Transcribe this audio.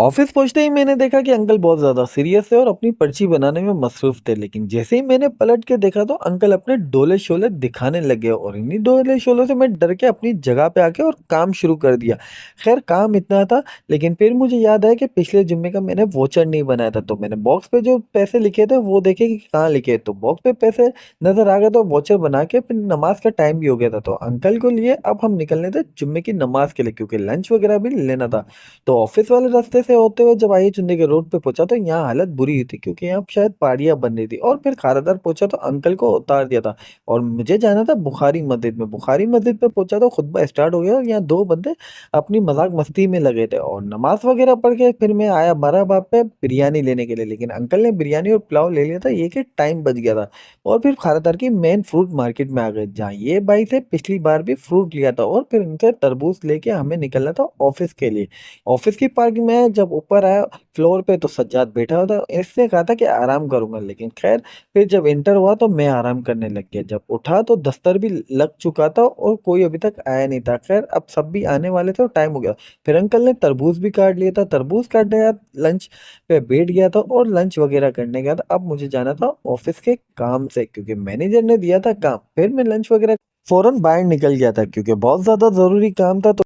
Office पहुंचते ही मैंने देखा कि अंकल बहुत ज़्यादा सीरियस थे और अपनी पर्ची बनाने में मसरूफ थे। लेकिन जैसे ही मैंने पलट के देखा तो अंकल अपने डोले शोले दिखाने लगे और इन्हीं डोले शोले से मैं डर के अपनी जगह पे आके और काम शुरू कर दिया। खैर काम इतना था, लेकिन फिर मुझे याद आया कि पिछले जुम्मे का मैंने वोचर नहीं बनाया था, तो मैंने बॉक्स पे जो पैसे लिखे थे वो देखे कि कहाँ लिखे, तो बॉक्स पे पैसे नजर आ गए, तो वोचर बना के फिर नमाज का टाइम भी हो गया था, तो अंकल को लिए अब हम निकलने थे जुम्मे की नमाज के लिए, क्योंकि लंच वगैरह भी लेना था। तो ऑफिस वाले रास्ते से होते हुए जब आइए चुंदी के रोड पे पहुंचा तो यहाँ हालत बुरी हुई थी, क्योंकि यहाँ शायद पहाड़ियाँ बन रही थी। और फिर खारादार पहुंचा तो अंकल को उतार दिया था और मुझे जाना था बुखारी मस्जिद में। बुखारी मस्जिद पे पहुंचा तो खुतबा स्टार्ट हो गया और यहाँ दो बंदे अपनी मजाक मस्ती में लगे थे और नमाज वगैरह पढ़ के फिर मैं आया बड़ा बाप पे बिरयानी लेने के लिए। लेकिन अंकल ने बिरयानी और पुलाव ले लिया था, ये कि टाइम बच गया था। और फिर खारादार की मेन फ्रूट मार्केट में आ गए, जहाँ ये भाई थे पिछली बार भी फ्रूट लिया था, और फिर इनसे तरबूज लेके हमें निकलना था ऑफिस के लिए। ऑफिस की पार्किंग में जब ऊपर आया फ्लोर पे तो सज्जाद बैठा हुआ था, इसने कहा था कि आराम करूंगा, लेकिन खैर फिर जब एंटर हुआ तो मैं आराम करने लग गया। जब उठा तो दस्तर भी लग चुका था और कोई अभी तक आया नहीं था। खैर अब सब भी आने वाले थे और टाइम हो गया। फिर अंकल ने तरबूज भी काट लिया था, तरबूज काटने के बाद लंच पे बैठ गया था और लंच वगैरह करने गया था। अब मुझे जाना था ऑफिस के काम से, क्योंकि मैनेजर ने दिया था काम। फिर मैं लंच वगैरह फौरन बाहर निकल गया था, क्योंकि बहुत ज्यादा जरूरी काम था। तो